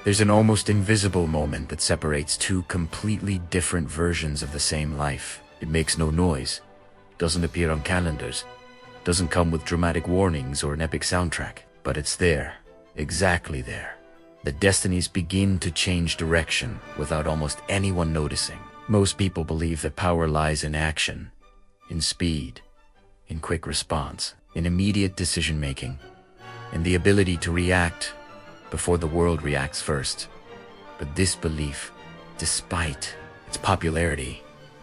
There's an almost invisible moment that separates two completely different versions of the same life. It makes no noise, doesn't appear on calendars, doesn't come with dramatic warnings or an epic soundtrack, but it's there, exactly there. The destinies begin to change direction without almost anyone noticing. Most people believe that power lies in action, in speed, in quick response, in immediate decision-making, in the ability to react before the world reacts first. But this belief, despite its popularity,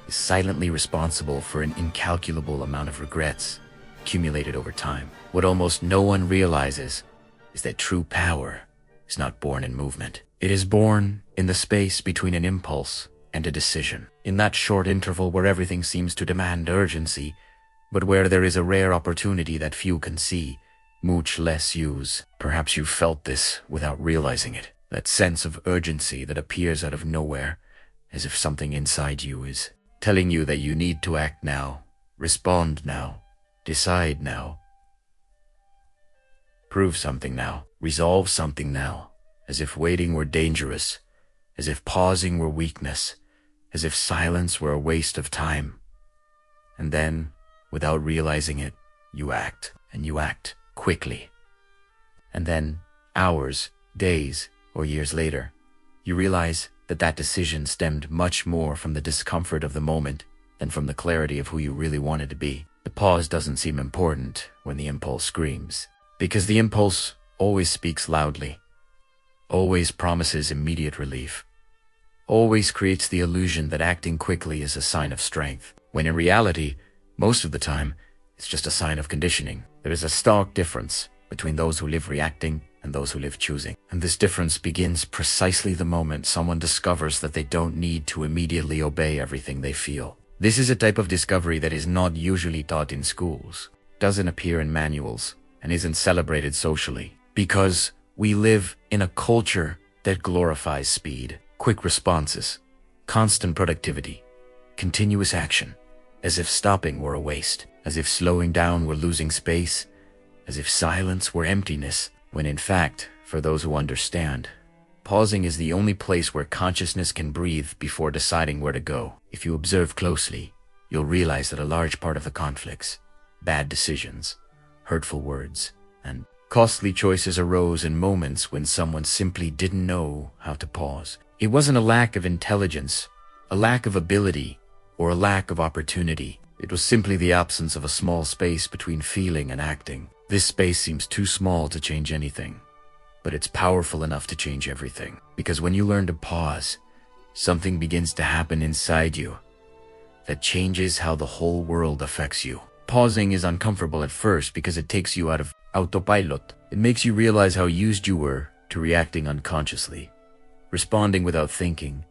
is silently responsible for an incalculable amount of regrets accumulated over time. What almost no one realizes is that true power is not born in movement. It is born in the space between an impulse and a decision. In that short interval where everything seems to demand urgency, but where there is a rare opportunity that few can see, much less use. Perhaps you felt this without realizing it. That sense of urgency that appears out of nowhere, as if something inside you is telling you that you need to act now, respond now, decide now, prove something now, resolve something now, as if waiting were dangerous, as if pausing were weakness, as if silence were a waste of time. And then, without realizing it, you act, and you act quickly. And then, hours, days, or years later, you realize that that decision stemmed much more from the discomfort of the moment than from the clarity of who you really wanted to be. The pause doesn't seem important when the impulse screams, because the impulse always speaks loudly, always promises immediate relief, always creates the illusion that acting quickly is a sign of strength, when in reality, most of the time, it's just a sign of conditioning. There is a stark difference between those who live reacting and those who live choosing. And this difference begins precisely the moment someone discovers that they don't need to immediately obey everything they feel. This is a type of discovery that is not usually taught in schools, doesn't appear in manuals, and isn't celebrated socially. Because we live in a culture that glorifies speed, quick responses, constant productivity, continuous action, as if stopping were a waste, as if slowing down were losing space, as if silence were emptiness, when in fact, for those who understand, pausing is the only place where consciousness can breathe before deciding where to go. If you observe closely, you'll realize that a large part of the conflicts, bad decisions, hurtful words, and costly choices arose in moments when someone simply didn't know how to pause. It wasn't a lack of intelligence, a lack of ability, or a lack of opportunity. It was simply the absence of a small space between feeling and acting. This space seems too small to change anything, but it's powerful enough to change everything. Because when you learn to pause, something begins to happen inside you that changes how the whole world affects you. Pausing is uncomfortable at first because it takes you out of autopilot. It makes you realize how used you were to reacting unconsciously, responding without thinking,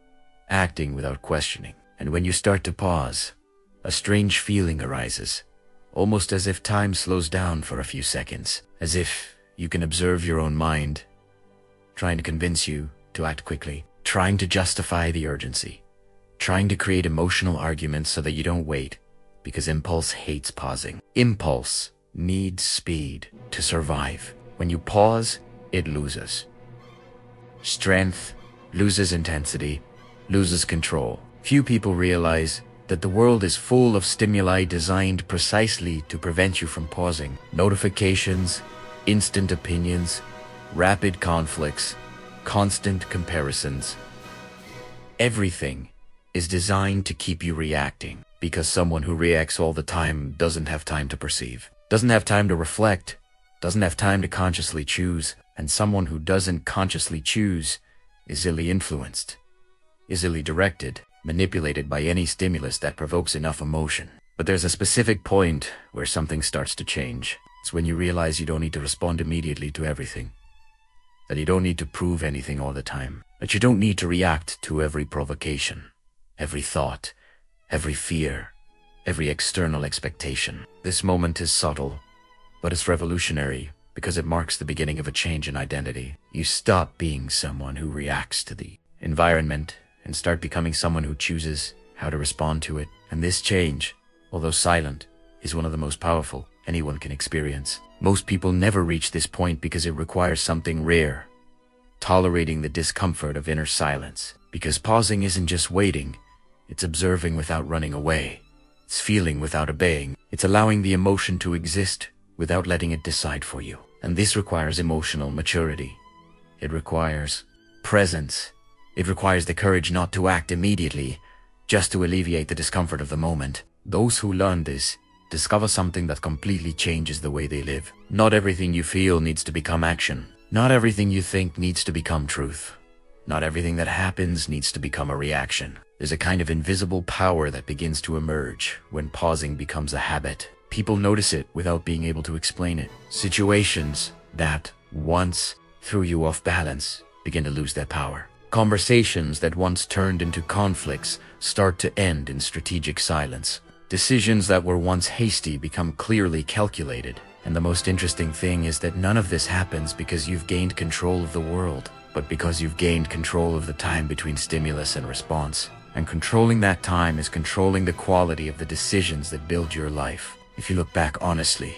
acting without questioning. And when you start to pause, a strange feeling arises, almost as if time slows down for a few seconds, as if you can observe your own mind, trying to convince you to act quickly, trying to justify the urgency, trying to create emotional arguments so that you don't wait, because impulse hates pausing. Impulse needs speed to survive. When you pause, it loses strength, loses intensity, loses control. Few people realize that the world is full of stimuli designed precisely to prevent you from pausing. Notifications, instant opinions, rapid conflicts, constant comparisons. Everything is designed to keep you reacting, because someone who reacts all the time doesn't have time to perceive, doesn't have time to reflect, doesn't have time to consciously choose, and someone who doesn't consciously choose is easily influenced, easily directed, manipulated by any stimulus that provokes enough emotion. But there's a specific point where something starts to change. It's when you realize you don't need to respond immediately to everything, that you don't need to prove anything all the time, that you don't need to react to every provocation, every thought, every fear, every external expectation. This moment is subtle, but it's revolutionary because it marks the beginning of a change in identity. You stop being someone who reacts to the environment and start becoming someone who chooses how to respond to it. And this change, although silent, is one of the most powerful anyone can experience. Most people never reach this point because it requires something rare, tolerating the discomfort of inner silence. Because pausing isn't just waiting, it's observing without running away. It's feeling without obeying. It's allowing the emotion to exist without letting it decide for you. And this requires emotional maturity. It requires presence. It requires the courage not to act immediately, just to alleviate the discomfort of the moment. Those who learn this discover something that completely changes the way they live. Not everything you feel needs to become action. Not everything you think needs to become truth. Not everything that happens needs to become a reaction. There's a kind of invisible power that begins to emerge when pausing becomes a habit. People notice it without being able to explain it. Situations that once threw you off balance begin to lose their power. Conversations that once turned into conflicts start to end in strategic silence. Decisions that were once hasty become clearly calculated. And the most interesting thing is that none of this happens because you've gained control of the world, but because you've gained control of the time between stimulus and response. And controlling that time is controlling the quality of the decisions that build your life. If you look back honestly,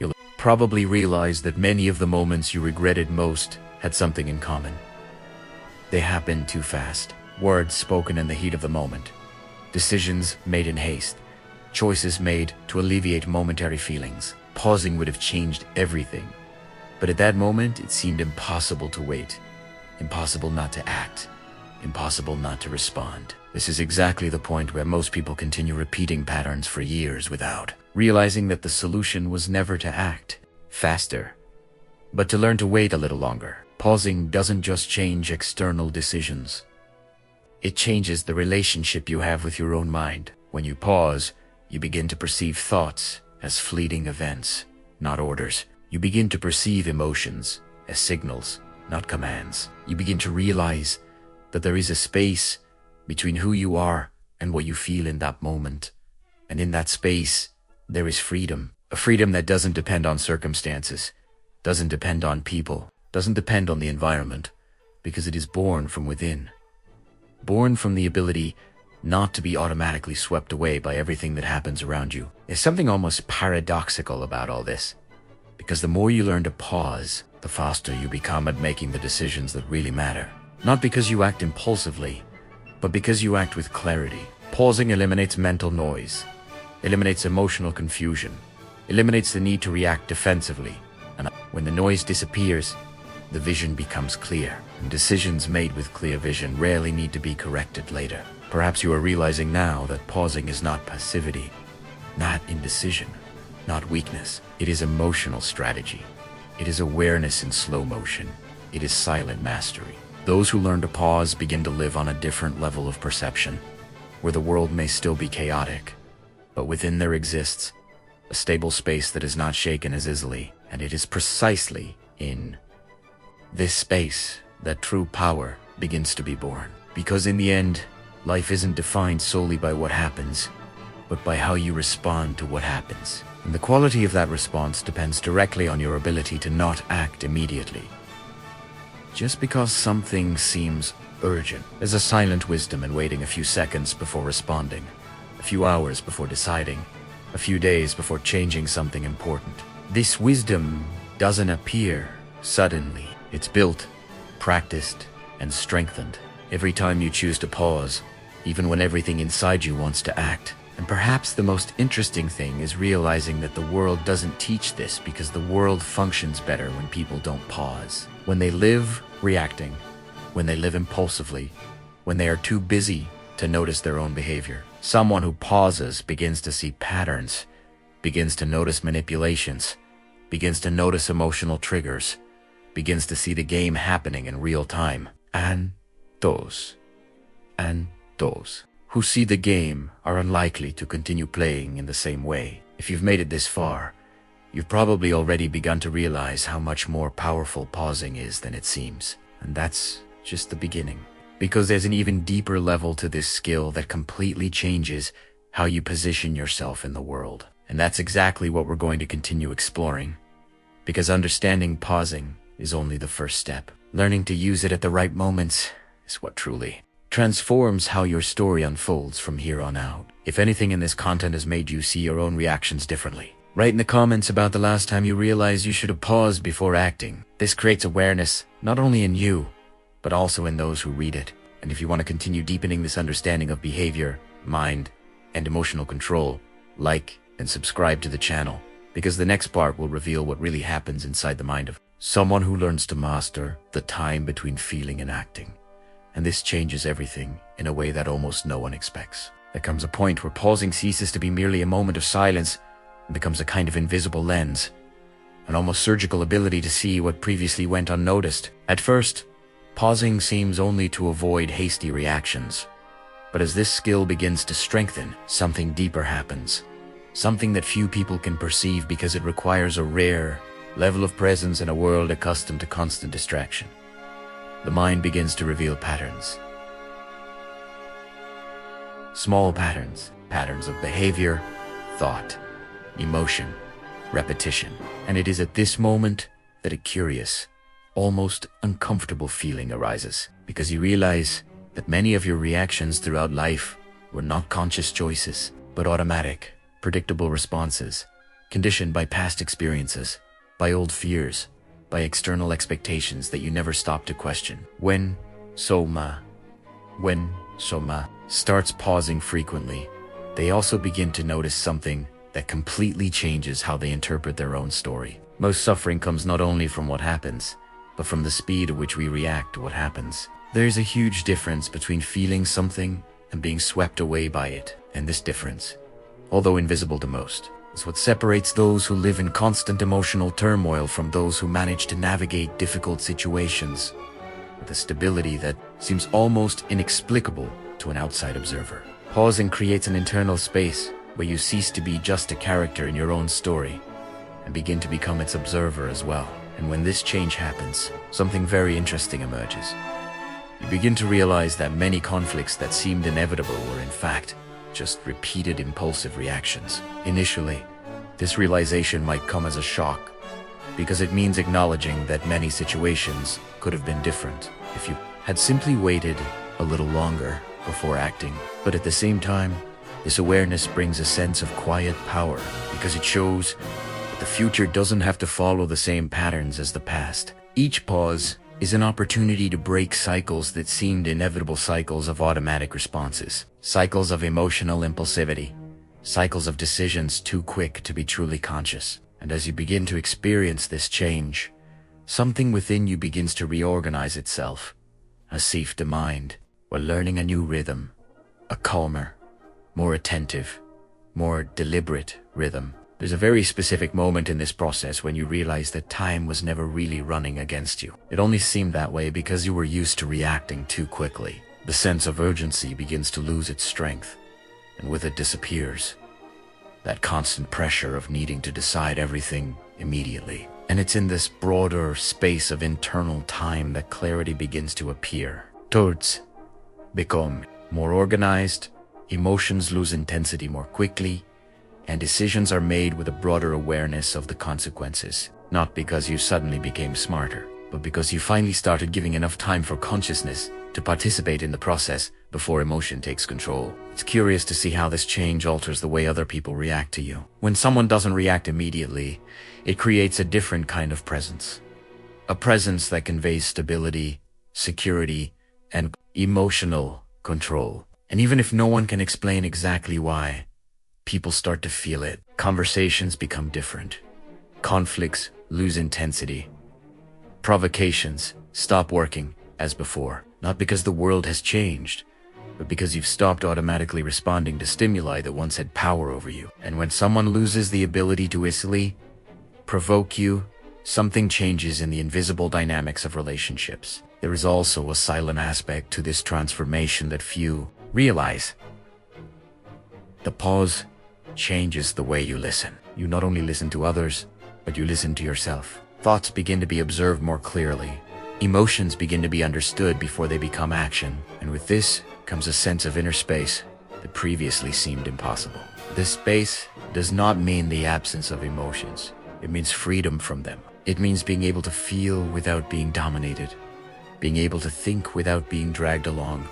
you'll probably realize that many of the moments you regretted most had something in common. They happened too fast. Words spoken in the heat of the moment. Decisions made in haste. Choices made to alleviate momentary feelings. Pausing would have changed everything. But at that moment, it seemed impossible to wait. Impossible not to act. Impossible not to respond. This is exactly the point where most people continue repeating patterns for years without realizing that the solution was never to act faster, but to learn to wait a little longer. Pausing doesn't just change external decisions. It changes the relationship you have with your own mind. When you pause, you begin to perceive thoughts as fleeting events, not orders. You begin to perceive emotions as signals, not commands. You begin to realize that there is a space between who you are and what you feel in that moment. And in that space, there is freedom. A freedom that doesn't depend on circumstances, doesn't depend on people, doesn't depend on the environment, because it is born from within. Born from the ability not to be automatically swept away by everything that happens around you. There's something almost paradoxical about all this, because the more you learn to pause, the faster you become at making the decisions that really matter. Not because you act impulsively, but because you act with clarity. Pausing eliminates mental noise, eliminates emotional confusion, eliminates the need to react defensively. And when the noise disappears, the vision becomes clear. And decisions made with clear vision rarely need to be corrected later. Perhaps you are realizing now that pausing is not passivity, not indecision, not weakness. It is emotional strategy. It is awareness in slow motion. It is silent mastery. Those who learn to pause begin to live on a different level of perception, where the world may still be chaotic, but within there exists a stable space that is not shaken as easily. And it is precisely in this space that true power begins to be born. Because in the end, life isn't defined solely by what happens, but by how you respond to what happens. And the quality of that response depends directly on your ability to not act immediately. Just because something seems urgent, there's a silent wisdom in waiting a few seconds before responding, a few hours before deciding, a few days before changing something important. This wisdom doesn't appear suddenly. It's built, practiced, and strengthened every time you choose to pause, even when everything inside you wants to act. And perhaps the most interesting thing is realizing that the world doesn't teach this, because the world functions better when people don't pause. When they live reacting, when they live impulsively, when they are too busy to notice their own behavior. Someone who pauses begins to see patterns, begins to notice manipulations, begins to notice emotional triggers, begins to see the game happening in real time. And those who see the game are unlikely to continue playing in the same way. If you've made it this far, you've probably already begun to realize how much more powerful pausing is than it seems. And that's just the beginning. Because there's an even deeper level to this skill that completely changes how you position yourself in the world. And that's exactly what we're going to continue exploring. Because understanding pausing is only the first step. Learning to use it at the right moments is what truly transforms how your story unfolds from here on out. If anything in this content has made you see your own reactions differently, write in the comments about the last time you realized you should have paused before acting. This creates awareness, not only in you, but also in those who read it. And if you want to continue deepening this understanding of behavior, mind, and emotional control, like and subscribe to the channel, because the next part will reveal what really happens inside the mind of someone who learns to master the time between feeling and acting. And this changes everything in a way that almost no one expects. There comes a point where pausing ceases to be merely a moment of silence and becomes a kind of invisible lens, an almost surgical ability to see what previously went unnoticed. At first, pausing seems only to avoid hasty reactions. But as this skill begins to strengthen, something deeper happens. Something that few people can perceive because it requires a rare level of presence in a world accustomed to constant distraction. The mind begins to reveal patterns. Small patterns, patterns of behavior, thought, emotion, repetition. And it is at this moment that a curious, almost uncomfortable feeling arises, because you realize that many of your reactions throughout life were not conscious choices, but automatic, predictable responses, conditioned by past experiences, by old fears, by external expectations that you never stop to question. When Soma starts pausing frequently, they also begin to notice something that completely changes how they interpret their own story. Most suffering comes not only from what happens, but from the speed at which we react to what happens. There is a huge difference between feeling something and being swept away by it, and this difference, although invisible to most, is what separates those who live in constant emotional turmoil from those who manage to navigate difficult situations with a stability that seems almost inexplicable to an outside observer. Pausing creates an internal space where you cease to be just a character in your own story and begin to become its observer as well. And when this change happens, something very interesting emerges. You begin to realize that many conflicts that seemed inevitable were in fact just repeated impulsive reactions. Initially, this realization might come as a shock, because it means acknowledging that many situations could have been different if you had simply waited a little longer before acting. But at the same time, this awareness brings a sense of quiet power, because it shows that the future doesn't have to follow the same patterns as the past. Each pause is an opportunity to break cycles that seemed inevitable, cycles of automatic responses, cycles of emotional impulsivity, cycles of decisions too quick to be truly conscious. And as you begin to experience this change, something within you begins to reorganize itself, a shift of mind, while learning a new rhythm, a calmer, more attentive, more deliberate rhythm. There's a very specific moment in this process when you realize that time was never really running against you. It only seemed that way because you were used to reacting too quickly. The sense of urgency begins to lose its strength, and with it disappears that constant pressure of needing to decide everything immediately. And it's in this broader space of internal time that clarity begins to appear. Thoughts become more organized, emotions lose intensity more quickly, and decisions are made with a broader awareness of the consequences. Not because you suddenly became smarter, but because you finally started giving enough time for consciousness to participate in the process before emotion takes control. It's curious to see how this change alters the way other people react to you. When someone doesn't react immediately, it creates a different kind of presence. A presence that conveys stability, security, and emotional control. And even if no one can explain exactly why, people start to feel it. Conversations become different. Conflicts lose intensity. Provocations stop working as before. Not because the world has changed, but because you've stopped automatically responding to stimuli that once had power over you. And when someone loses the ability to easily provoke you, something changes in the invisible dynamics of relationships. There is also a silent aspect to this transformation that few realize. The pause changes the way you listen. You not only listen to others, but you listen to yourself. Thoughts begin to be observed more clearly. Emotions begin to be understood before they become action. And with this comes a sense of inner space that previously seemed impossible. This space does not mean the absence of emotions. It means freedom from them. It means being able to feel without being dominated, being able to think without being dragged along,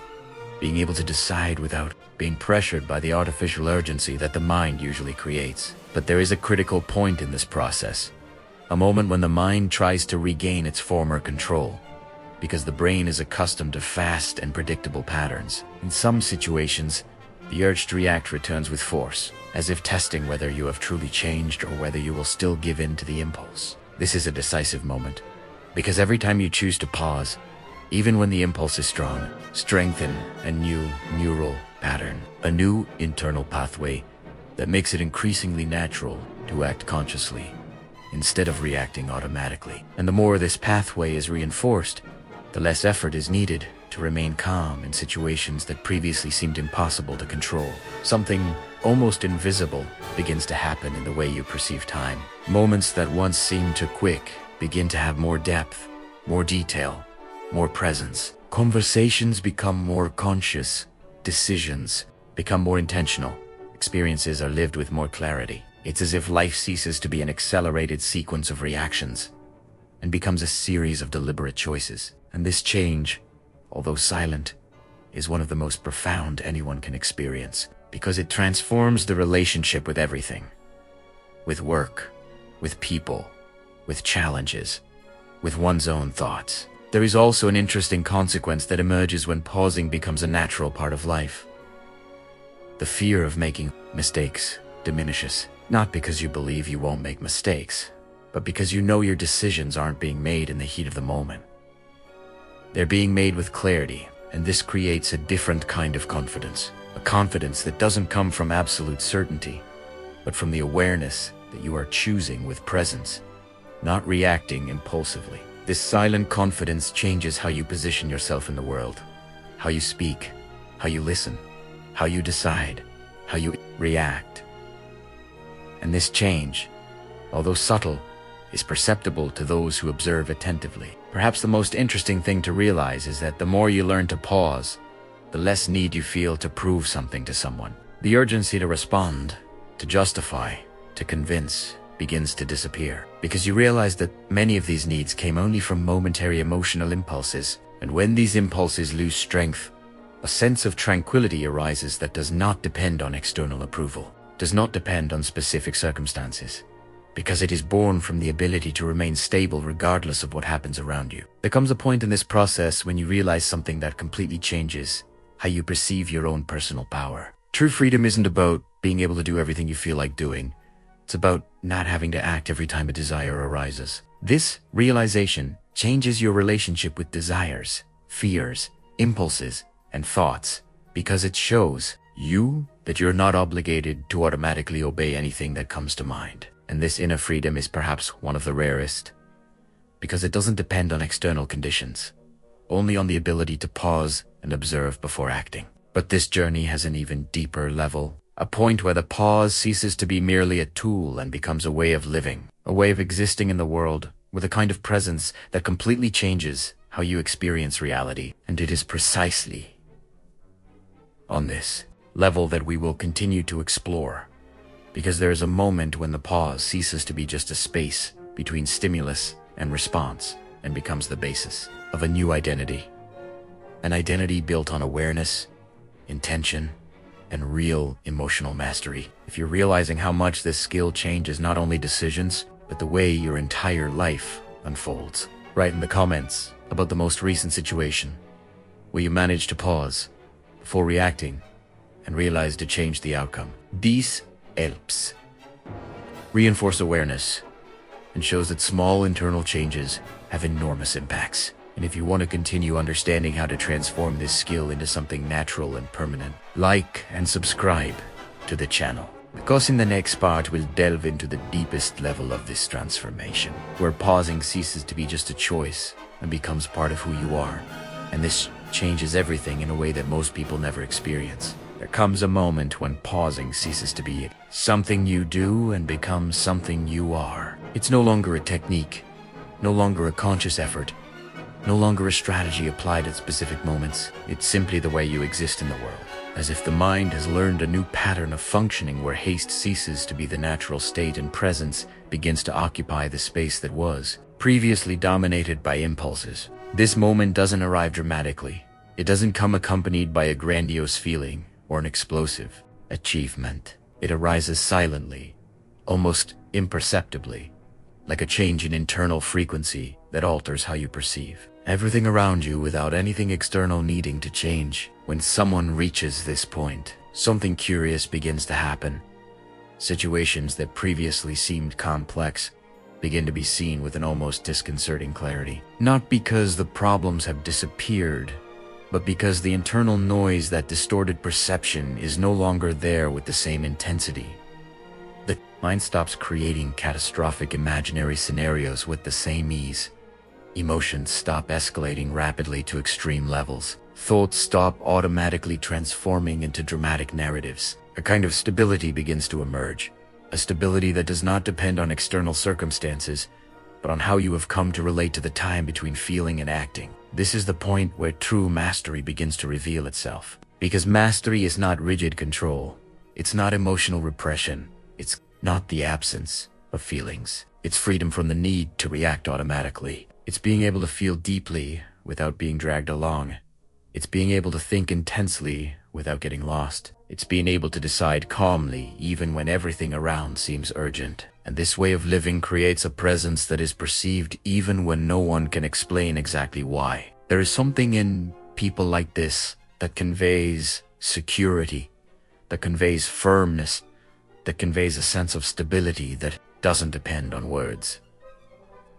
being able to decide without being pressured by the artificial urgency that the mind usually creates. But there is a critical point in this process, a moment when the mind tries to regain its former control. because the brain is accustomed to fast and predictable patterns. In some situations, the urge to react returns with force, as if testing whether you have truly changed or whether you will still give in to the impulse. This is a decisive moment, because every time you choose to pause, even when the impulse is strong, strengthen a new neural pattern, a new internal pathway that makes it increasingly natural to act consciously instead of reacting automatically. And the more this pathway is reinforced, the less effort is needed to remain calm in situations that previously seemed impossible to control. Something almost invisible begins to happen in the way you perceive time. Moments that once seemed too quick begin to have more depth, more detail, more presence. Conversations become more conscious, decisions become more intentional, experiences are lived with more clarity. It's as if life ceases to be an accelerated sequence of reactions and becomes a series of deliberate choices. And this change, although silent, is one of the most profound anyone can experience, because it transforms the relationship with everything. With work, with people, with challenges, with one's own thoughts. There is also an interesting consequence that emerges when pausing becomes a natural part of life. The fear of making mistakes diminishes, not because you believe you won't make mistakes, but because you know your decisions aren't being made in the heat of the moment. They're being made with clarity, and this creates a different kind of confidence. A confidence that doesn't come from absolute certainty, but from the awareness that you are choosing with presence, not reacting impulsively. This silent confidence changes how you position yourself in the world, how you speak, how you listen, how you decide, how you react. And this change, although subtle, is perceptible to those who observe attentively. Perhaps the most interesting thing to realize is that the more you learn to pause, the less need you feel to prove something to someone. The urgency to respond, to justify, to convince begins to disappear, because you realize that many of these needs came only from momentary emotional impulses. And when these impulses lose strength, a sense of tranquility arises that does not depend on external approval, does not depend on specific circumstances, because it is born from the ability to remain stable regardless of what happens around you. There comes a point in this process when you realize something that completely changes how you perceive your own personal power. True freedom isn't about being able to do everything you feel like doing. It's about not having to act every time a desire arises. This realization changes your relationship with desires, fears, impulses, and thoughts, because it shows you that you're not obligated to automatically obey anything that comes to mind. And this inner freedom is perhaps one of the rarest, because it doesn't depend on external conditions, only on the ability to pause and observe before acting. But this journey has an even deeper level, a point where the pause ceases to be merely a tool and becomes a way of living, a way of existing in the world with a kind of presence that completely changes how you experience reality. And it is precisely on this level that we will continue to explore, because there is a moment when the pause ceases to be just a space between stimulus and response and becomes the basis of a new identity. An identity built on awareness, intention, and real emotional mastery. If you're realizing how much this skill changes not only decisions, but the way your entire life unfolds, write in the comments about the most recent situation where you managed to pause before reacting and realize to change the outcome. This helps reinforce awareness and shows that small internal changes have enormous impacts. And if you want to continue understanding how to transform this skill into something natural and permanent, like and subscribe to the channel, because in the next part we'll delve into the deepest level of this transformation, where pausing ceases to be just a choice and becomes part of who you are. And this changes everything in a way that most people never experience. There comes a moment when pausing ceases to be something you do and becomes something you are. It's no longer a technique, no longer a conscious effort, no longer a strategy applied at specific moments. It's simply the way you exist in the world, as if the mind has learned a new pattern of functioning where haste ceases to be the natural state and presence begins to occupy the space that was previously dominated by impulses. This moment doesn't arrive dramatically. It doesn't come accompanied by a grandiose feeling or an explosive achievement. It arises silently, almost imperceptibly, like a change in internal frequency that alters how you perceive. everything around you without anything external needing to change. When someone reaches this point, something curious begins to happen. Situations that previously seemed complex begin to be seen with an almost disconcerting clarity. Not because the problems have disappeared, but because the internal noise that distorted perception is no longer there with the same intensity. The mind stops creating catastrophic imaginary scenarios with the same ease. Emotions stop escalating rapidly to extreme levels. Thoughts stop automatically transforming into dramatic narratives. A kind of stability begins to emerge. A stability that does not depend on external circumstances, but on how you have come to relate to the time between feeling and acting. This is the point where true mastery begins to reveal itself. Because mastery is not rigid control. It's not emotional repression. It's not the absence of feelings. It's freedom from the need to react automatically. It's being able to feel deeply without being dragged along. It's being able to think intensely without getting lost. It's being able to decide calmly even when everything around seems urgent. And this way of living creates a presence that is perceived even when no one can explain exactly why. There is something in people like this that conveys security, that conveys firmness, that conveys a sense of stability that doesn't depend on words.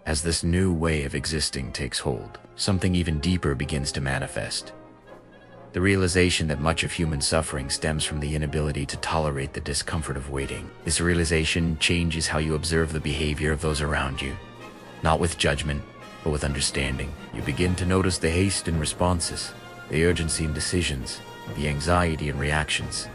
As this new way of existing takes hold, something even deeper begins to manifest. The realization that much of human suffering stems from the inability to tolerate the discomfort of waiting. This realization changes how you observe the behavior of those around you. Not with judgment, but with understanding. You begin to notice the haste in responses, the urgency in decisions, the anxiety in reactions.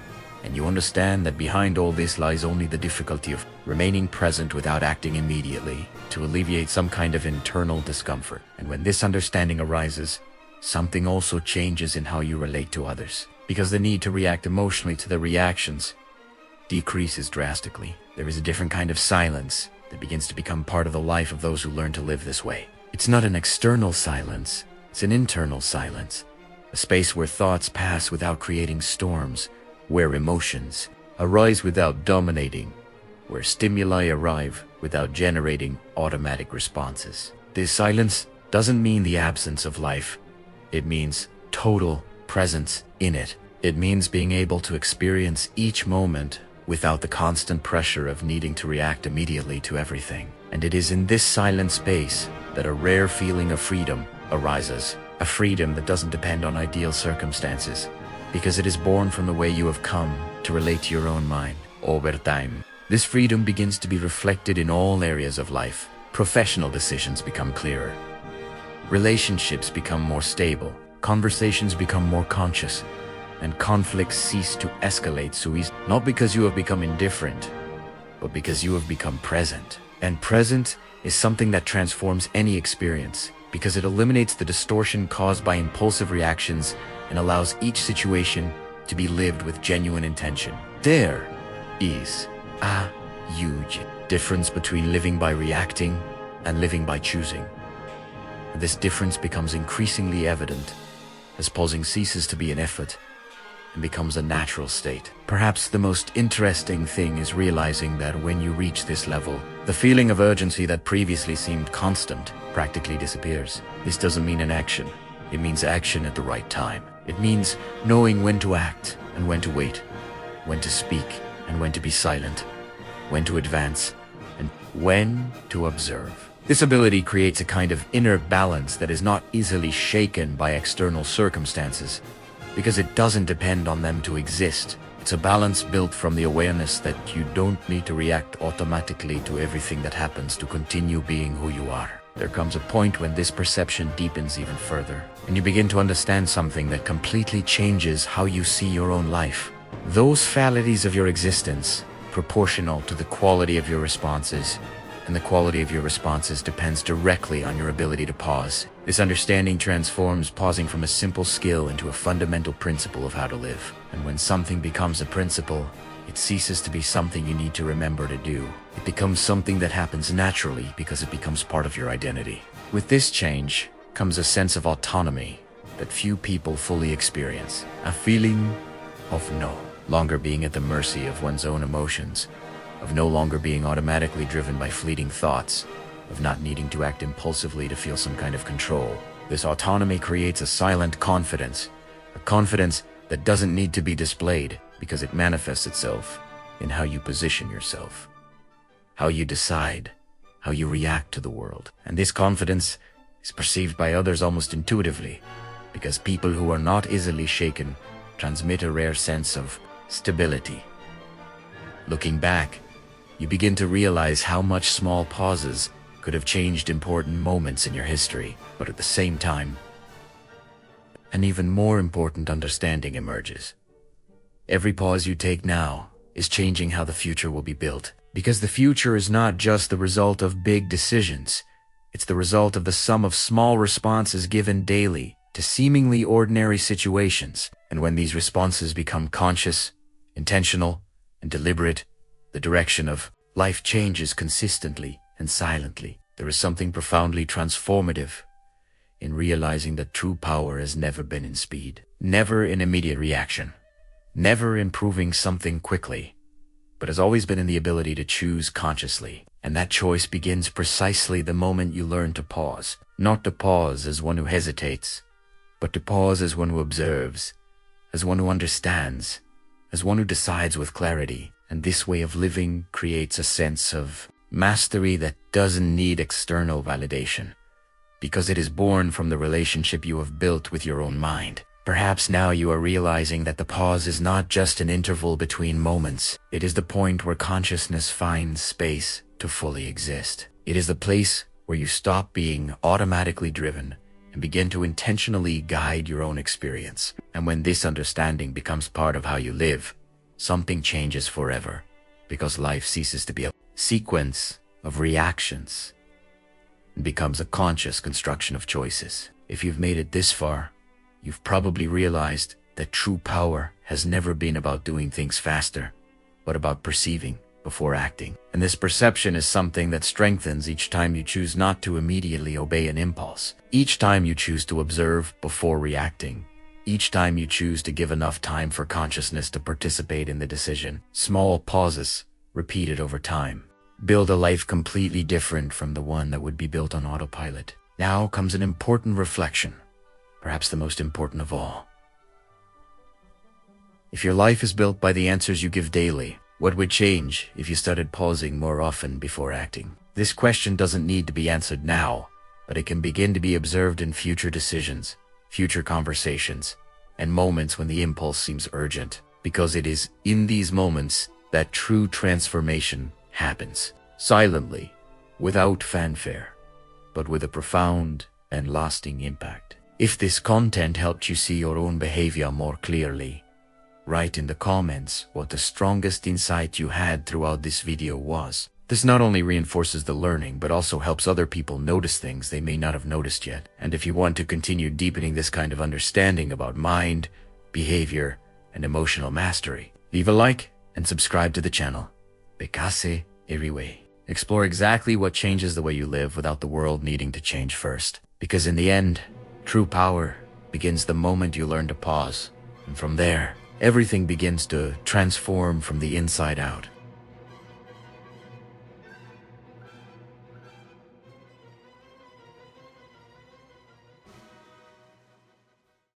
And you understand that behind all this lies only the difficulty of remaining present without acting immediately to alleviate some kind of internal discomfort. And when this understanding arises, something also changes in how you relate to others, because the need to react emotionally to their reactions decreases drastically. There is a different kind of silence that begins to become part of the life of those who learn to live this way. It's not an external silence, it's an internal silence, a space where thoughts pass without creating storms, where emotions arise without dominating, where stimuli arrive without generating automatic responses. This silence doesn't mean the absence of life. It means total presence in it. It means being able to experience each moment without the constant pressure of needing to react immediately to everything. And it is in this silent space that a rare feeling of freedom arises. A freedom that doesn't depend on ideal circumstances, because it is born from the way you have come to relate to your own mind over time. This freedom begins to be reflected in all areas of life. Professional decisions become clearer. Relationships become more stable, conversations become more conscious, and conflicts cease to escalate so easily, not because you have become indifferent, but because you have become present. And present is something that transforms any experience, because it eliminates the distortion caused by impulsive reactions and allows each situation to be lived with genuine intention. There is a huge difference between living by reacting and living by choosing. This difference becomes increasingly evident as pausing ceases to be an effort and becomes a natural state. Perhaps the most interesting thing is realizing that when you reach this level, the feeling of urgency that previously seemed constant practically disappears. This doesn't mean inaction. It means action at the right time. It means knowing when to act and when to wait, when to speak and when to be silent, when to advance and when to observe. This ability creates a kind of inner balance that is not easily shaken by external circumstances, because it doesn't depend on them to exist. It's a balance built from the awareness that you don't need to react automatically to everything that happens to continue being who you are. There comes a point when this perception deepens even further, and you begin to understand something that completely changes how you see your own life. Those faculties of your existence, proportional to the quality of your responses, and the quality of your responses depends directly on your ability to pause. This understanding transforms pausing from a simple skill into a fundamental principle of how to live. And when something becomes a principle, it ceases to be something you need to remember to do. It becomes something that happens naturally because it becomes part of your identity. With this change comes a sense of autonomy that few people fully experience. A feeling of no longer being at the mercy of one's own emotions, of no longer being automatically driven by fleeting thoughts, of not needing to act impulsively to feel some kind of control. This autonomy creates a silent confidence, a confidence that doesn't need to be displayed because it manifests itself in how you position yourself, how you decide, how you react to the world. And this confidence is perceived by others almost intuitively, because people who are not easily shaken transmit a rare sense of stability. Looking back, you begin to realize how much small pauses could have changed important moments in your history, but at the same time, an even more important understanding emerges. Every pause you take now is changing how the future will be built, because the future is not just the result of big decisions. It's the result of the sum of small responses given daily to seemingly ordinary situations. And when these responses become conscious, intentional, and deliberate, the direction of life changes consistently and silently. There is something profoundly transformative in realizing that true power has never been in speed, never in immediate reaction, never in proving something quickly, but has always been in the ability to choose consciously. And that choice begins precisely the moment you learn to pause. Not to pause as one who hesitates, but to pause as one who observes, as one who understands, as one who decides with clarity. And this way of living creates a sense of mastery that doesn't need external validation, because it is born from the relationship you have built with your own mind. Perhaps now you are realizing that the pause is not just an interval between moments. It is the point where consciousness finds space to fully exist. It is the place where you stop being automatically driven and begin to intentionally guide your own experience. And when this understanding becomes part of how you live, something changes forever, because life ceases to be a sequence of reactions and becomes a conscious construction of choices. If you've made it this far, you've probably realized that true power has never been about doing things faster, but about perceiving before acting. And this perception is something that strengthens each time you choose not to immediately obey an impulse, each time you choose to observe before reacting, each time you choose to give enough time for consciousness to participate in the decision. Small pauses, repeated over time, build a life completely different from the one that would be built on autopilot. Now comes an important reflection, perhaps the most important of all. If your life is built by the answers you give daily, what would change if you started pausing more often before acting? This question doesn't need to be answered now, but it can begin to be observed in future decisions, future conversations, and moments when the impulse seems urgent, because it is in these moments that true transformation happens, silently, without fanfare, but with a profound and lasting impact. If this content helped you see your own behavior more clearly, write in the comments what the strongest insight you had throughout this video was. This not only reinforces the learning, but also helps other people notice things they may not have noticed yet. And if you want to continue deepening this kind of understanding about mind, behavior, and emotional mastery, leave a like and subscribe to the channel. Pequenos every way. Explore exactly what changes the way you live without the world needing to change first. Because in the end, true power begins the moment you learn to pause. And from there, everything begins to transform from the inside out.